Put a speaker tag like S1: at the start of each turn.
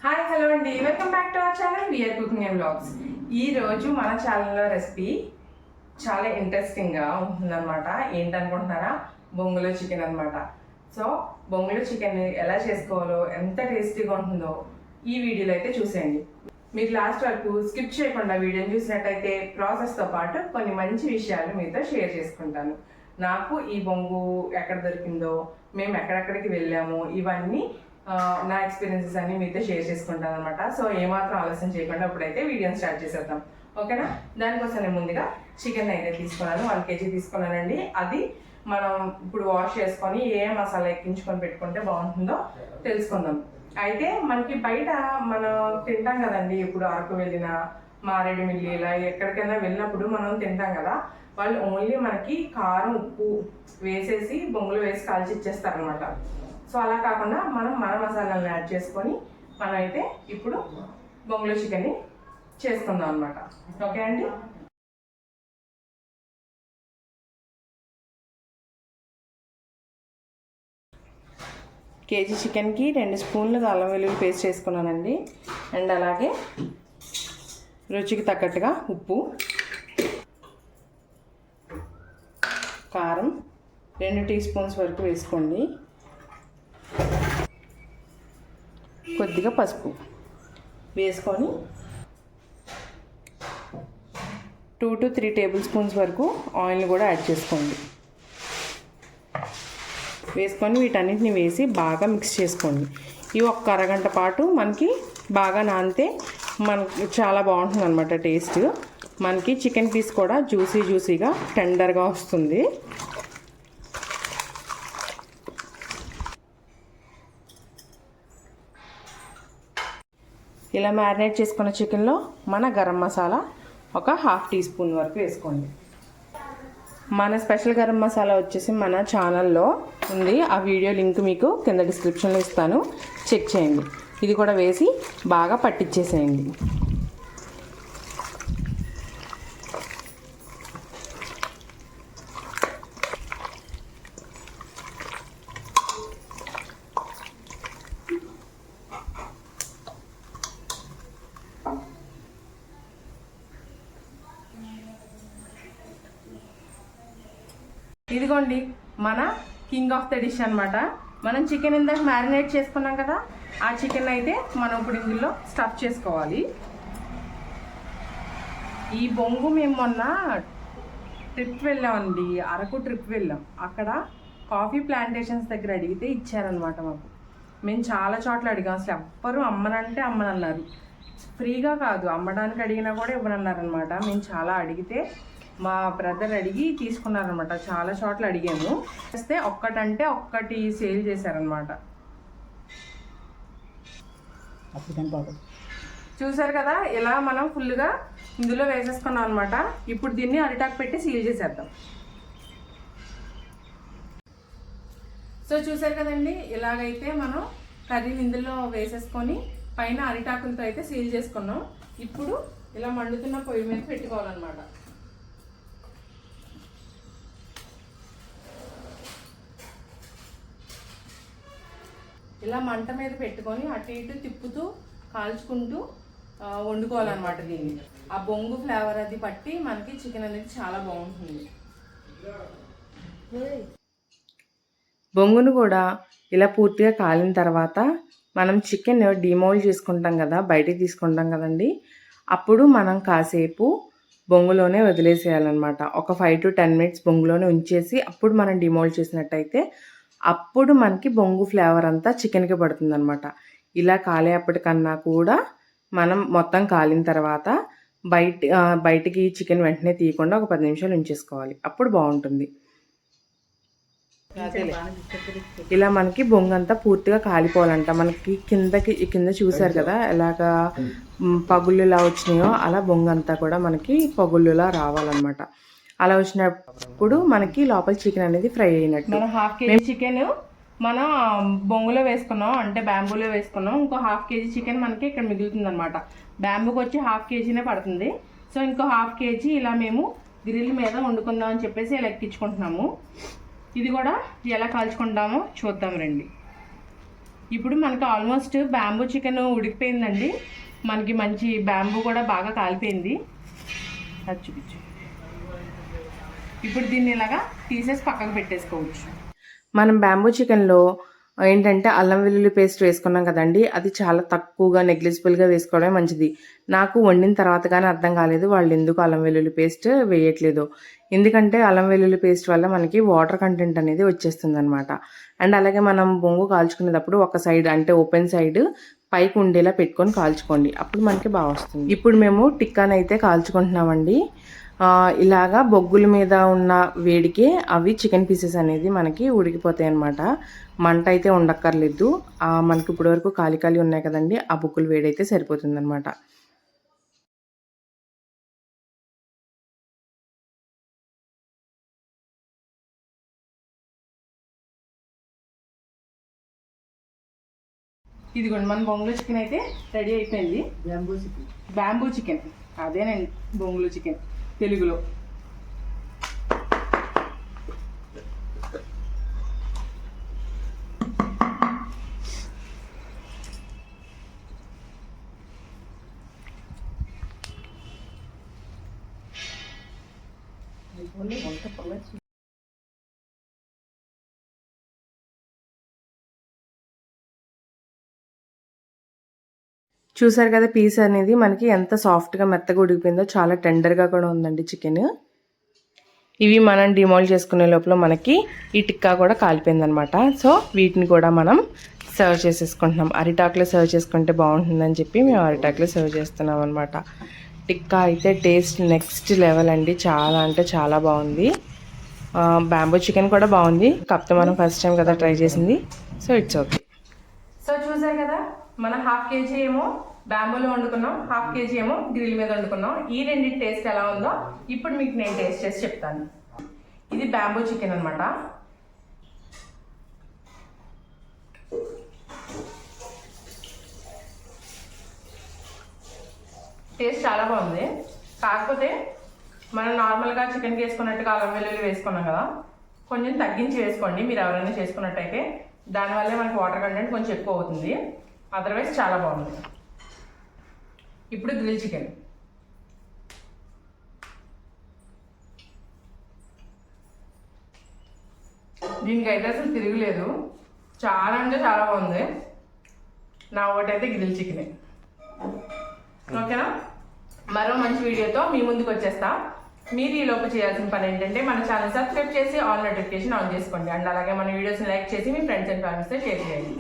S1: Hi hello అండి, welcome back to our channel VR cooking and vlogs. ఈరోజు మన ఛానల్లో రెసిపీ చాలా ఇంట్రెస్టింగ్గా ఉంటుందన్నమాట. ఏంటనుకుంటున్నారా? బొంగులో చికెన్ అనమాట. సో బొంగులో చికెన్ ఎలా చేసుకోవాలో, ఎంత టేస్టీగా ఉంటుందో ఈ వీడియోలో అయితే చూసేయండి. మీరు లాస్ట్ వరకు స్కిప్ చేయకుండా వీడియోని చూసినట్టయితే ప్రాసెస్తో పాటు కొన్ని మంచి విషయాలు మీతో షేర్ చేసుకుంటాను. నాకు ఈ బొంగు ఎక్కడ దొరికిందో, మేము ఎక్కడెక్కడికి వెళ్ళాము, ఇవన్నీ నా ఎక్స్పీరియన్సెస్ అన్ని మీతో షేర్ చేసుకుంటాను అనమాట. సో ఏమాత్రం ఆలస్యం చేయకుండా ఇప్పుడైతే వీడియోని స్టార్ట్ చేసేద్దాం, ఓకేనా? దానికోసం నేను ముందుగా చికెన్ అయితే తీసుకున్నాను, 1 kg తీసుకున్నానండి. అది మనం ఇప్పుడు వాష్ చేసుకొని ఏ మసాలా ఎక్కించుకొని పెట్టుకుంటే బాగుంటుందో తెలుసుకుందాం. అయితే మనకి బయట మనం తింటాం కదండి, ఇప్పుడు అరకు వెళ్ళినా, మారేడుమిల్లి, ఇలా ఎక్కడికైనా వెళ్ళినప్పుడు మనం తింటాం కదా, వాళ్ళు ఓన్లీ మనకి కారం ఉప్పు వేసేసి బొంగులు వేసి కాల్చి ఇచ్చేస్తారనమాట. సో అలా కాకుండా మనం మన మసాలాలను యాడ్ చేసుకొని మనం అయితే ఇప్పుడు బొంగులో చికెన్ని చేసుకుందాం అనమాట. ఓకే అండి. కేజీ చికెన్కి 2 స్పూన్లు అల్లం వెల్లుల్లి పేస్ట్ వేసుకున్నానండి. అండ్ అలాగే రుచికి తగ్గట్టుగా ఉప్పు, కారం 2 టీ స్పూన్స్ వరకు వేసుకోండి. కొద్దిగా పసుపు వేసుకొని 2 to 3 టేబుల్ స్పూన్స్ వరకు ఆయిల్ కూడా యాడ్ చేసుకోండి. వేసుకొని వీటన్నిటిని వేసి బాగా మిక్స్ చేసుకోండి. ఇవి ఒక్క అరగంట పాటు మనకి బాగా నానితే మనకి చాలా బాగుంటుంది అనమాట టేస్ట్. మనకి చికెన్ పీస్ కూడా జ్యూసీగా టెండర్గా వస్తుంది. ఇలా మ్యారినేట్ చేసుకున్న చికెన్లో మన గరం మసాలా ఒక 1/2 టీ స్పూన్ వరకు వేసుకోండి. మన స్పెషల్ గరం మసాలా వచ్చేసి మన ఛానల్లో ఉంది, ఆ వీడియో లింక్ మీకు కింద డిస్క్రిప్షన్లో ఇస్తాను, చెక్ చేయండి. ఇది కూడా వేసి బాగా పట్టించేసేయండి. ఇదిగోండి మన కింగ్ ఆఫ్ ద డిష్ అనమాట. మనం చికెన్ ఇందాక మ్యారినేట్ చేసుకున్నాం కదా, ఆ చికెన్ అయితే మనం ఇప్పుడు ఇందులో స్టఫ్ చేసుకోవాలి. ఈ బొంగు మేము మొన్న ట్రిప్ వెళ్ళామండి, అరకు ట్రిప్ వెళ్ళాం. అక్కడ కాఫీ ప్లాంటేషన్స్ దగ్గర అడిగితే ఇచ్చారనమాట మాకు. మేము చాలా చోట్ల అడిగాం, అసలు ఎవ్వరు అమ్మనంటే అమ్మనన్నారు. ఫ్రీగా కాదు, అమ్మడానికి అడిగినా కూడా ఇవ్వనన్నారనమాట. మేము చాలా అడిగితే మా బ్రదర్ అడిగి తీసుకున్నారనమాట. చాలా చోట్ల అడిగాము, చేస్తే ఒక్కటంటే ఒక్కటి సేల్ చేశారనమాట. చూసారు కదా, ఇలా మనం ఫుల్గా ఇందులో వేసేసుకున్నాం అనమాట. ఇప్పుడు దీన్ని అరిటాకు పెట్టి సీల్ చేసేద్దాం. సో చూసారు కదండి, ఇలాగైతే మనం కర్రీని ఇందులో వేసేసుకొని పైన అరిటాకులతో అయితే సీల్ చేసుకున్నాం. ఇప్పుడు ఇలా మండుతున్న పొయ్యి మీద పెట్టుకోవాలన్నమాట. ఇలా మంట మీద పెట్టుకొని అటు ఇటు తిప్పుతూ కాల్చుకుంటూ వండుకోవాలన్నమాట. దీన్ని ఆ బొంగు ఫ్లేవర్ అది పట్టి మనకి చికెన్ అనేది చాలా బాగుంటుంది. బొంగును కూడా ఇలా పూర్తిగా కాలిన తర్వాత మనం చికెన్ డిమౌల్డ్ చేసుకుంటాం కదా, బయటికి తీసుకుంటాం కదండి, అప్పుడు మనం కాసేపు బొంగులోనే వదిలేసేయాలన్నమాట. ఒక 5 to 10 minutes బొంగులోనే ఉంచేసి అప్పుడు మనం డిమౌల్డ్ చేసినట్టయితే అప్పుడు మనకి బొంగు ఫ్లేవర్ అంతా చికెన్కి పడుతుంది అనమాట. ఇలా కాలేపటికన్నా కూడా మనం మొత్తం కాలిన తర్వాత బయటికి చికెన్ వెంటనే తీయకుండా ఒక 10 నిమిషాలు ఉంచేసుకోవాలి, అప్పుడు బాగుంటుంది. ఇలా మనకి బొంగు అంతా పూర్తిగా కాలిపోవాలంట. మనకి కింద చూసారు కదా ఎలాగా పగుళ్ళులా వచ్చినాయో, అలా బొంగు అంతా కూడా మనకి పగుళ్ళులా రావాలన్నమాట. అలా వచ్చినప్పుడు మనకి లోపల చికెన్ అనేది ఫ్రై అయినట్టు. మనం 1/2 kg చికెన్ మనం బొంగులో వేసుకున్నాం, అంటే బ్యాంబూలో వేసుకున్నాం. ఇంకో 1/2 kg చికెన్ మనకి ఇక్కడ మిగులుతుంది అనమాట. బ్యాంబూకి వచ్చి 1/2 kgనే పడుతుంది. సో ఇంకో 1/2 kg ఇలా మేము గ్రిల్ మీద వండుకుందాం అని చెప్పేసి ఇలా ఎక్కించుకుంటున్నాము. ఇది కూడా ఎలా కాల్చుకుంటామో చూద్దాం రండి. ఇప్పుడు మనకి ఆల్మోస్ట్ బ్యాంబూ చికెన్ ఉడికిపోయిందండి. మనకి మంచి బ్యాంబూ కూడా బాగా కాలిపోయింది. అది చూపించు. ఇప్పుడు దీన్ని ఇలాగా తీసేసి పక్కకు పెట్టేసుకోవచ్చు. మనం బ్యాంబూ చికెన్లో ఏంటంటే అల్లం వెల్లుల్లి పేస్ట్ వేసుకున్నాం కదండి, అది చాలా తక్కువగా నెగ్లిజిబుల్గా వేసుకోవడమే మంచిది. నాకు వండిన తర్వాత కానీ అర్థం కాలేదు వాళ్ళు ఎందుకు అల్లం వెల్లుల్లి పేస్ట్ వేయట్లేదు. ఎందుకంటే అల్లం వెల్లుల్లి పేస్ట్ వల్ల మనకి వాటర్ కంటెంట్ అనేది వచ్చేస్తుంది అనమాట. అండ్ అలాగే మనం బొంగు కాల్చుకునేటప్పుడు ఒక సైడ్ అంటే ఓపెన్ సైడ్ పైకి ఉండేలా పెట్టుకొని కాల్చుకోండి, అప్పుడు మనకి బాగా వస్తుంది. ఇప్పుడు మేము టిక్కాని అయితే కాల్చుకుంటున్నామండి. ఇలాగా బొగ్గుల మీద ఉన్న వేడికి అవి చికెన్ పీసెస్ అనేది మనకి ఉడికిపోతాయి అన్నమాట. మంట అయితే ఉండక్కర్లేదు. మనకి ఇప్పటి వరకు ఖాళీ ఉన్నాయి కదండి, ఆ బొగ్గులు వేడైతే సరిపోతుంది అనమాట. ఇదిగోండి మన బొంగులో చికెన్ అయితే రెడీ అయిపోయింది. బ్యాంబూ చికెన్ అదేనండి బొంగులో చికెన్ తెలుగులో. చూసారు కదా పీస్ అనేది మనకి ఎంత సాఫ్ట్గా మెత్తగా ఉడికిపోయిందో, చాలా టెండర్గా కూడా ఉందండి చికెన్. ఇవి మనం డిమోల్డ్ చేసుకునే లోపల మనకి ఈ టిక్కా కూడా కాలిపోయిందనమాట. సో వీటిని కూడా మనం సర్వ్ చేసేసుకుంటున్నాం. అరిటాకులో సర్వ్ చేసుకుంటే బాగుంటుందని చెప్పి మేము అరిటాకులో సర్వ్ చేస్తున్నాం అనమాట. టిక్కా అయితే టేస్ట్ నెక్స్ట్ లెవెల్ అండి, చాలా అంటే చాలా బాగుంది. బ్యాంబూ చికెన్ కూడా బాగుంది, కాకపోతే మనం ఫస్ట్ టైం కదా ట్రై చేసింది, సో ఇట్స్ ఓకే. సో చూసారు కదా, మనం 1/2 kg ఏమో బ్యాంబూలో వండుకున్నాం, 1/2 kg ఏమో గ్రిల్ మీద వండుకున్నాం. ఈ రెండింటి టేస్ట్ ఎలా ఉందో ఇప్పుడు మీకు నేను టేస్ట్ చేసి చెప్తాను. ఇది బ్యాంబూ చికెన్ అనమాట. టేస్ట్ చాలా బాగుంది. కాకపోతే మనం నార్మల్గా చికెన్కి వేసుకున్నట్టుగా అల్లం వెల్లుల్లి వేసుకున్నాం కదా, కొంచెం తగ్గించి వేసుకోండి మీరు ఎవరైనా చేసుకున్నట్టయితే. దానివల్లే మనకి వాటర్ కంటెంట్ కొంచెం ఎక్కువ అవుతుంది. అదర్వైజ్ చాలా బాగుంది. ఇప్పుడు గ్రిల్ చికెన్. దీనికైతే అసలు తిరగలేదు, చాలా అంటే చాలా బాగుంది. నా ఒకటైతే గ్రిల్ చికెనే. ఓకేనా, మరో మంచి వీడియోతో మీ ముందుకు వచ్చేస్తా. మీరు ఈ లోపు చేయాల్సిన పని ఏంటంటే మన ఛానల్ సబ్స్క్రైబ్ చేసి ఆల్ నోటిఫికేషన్ ఆన్ చేసుకోండి. అండ్ అలాగే మన వీడియోస్ని లైక్ చేసి మీ ఫ్రెండ్స్ అండ్ ఫ్యామిలీస్తో షేర్ చేయండి.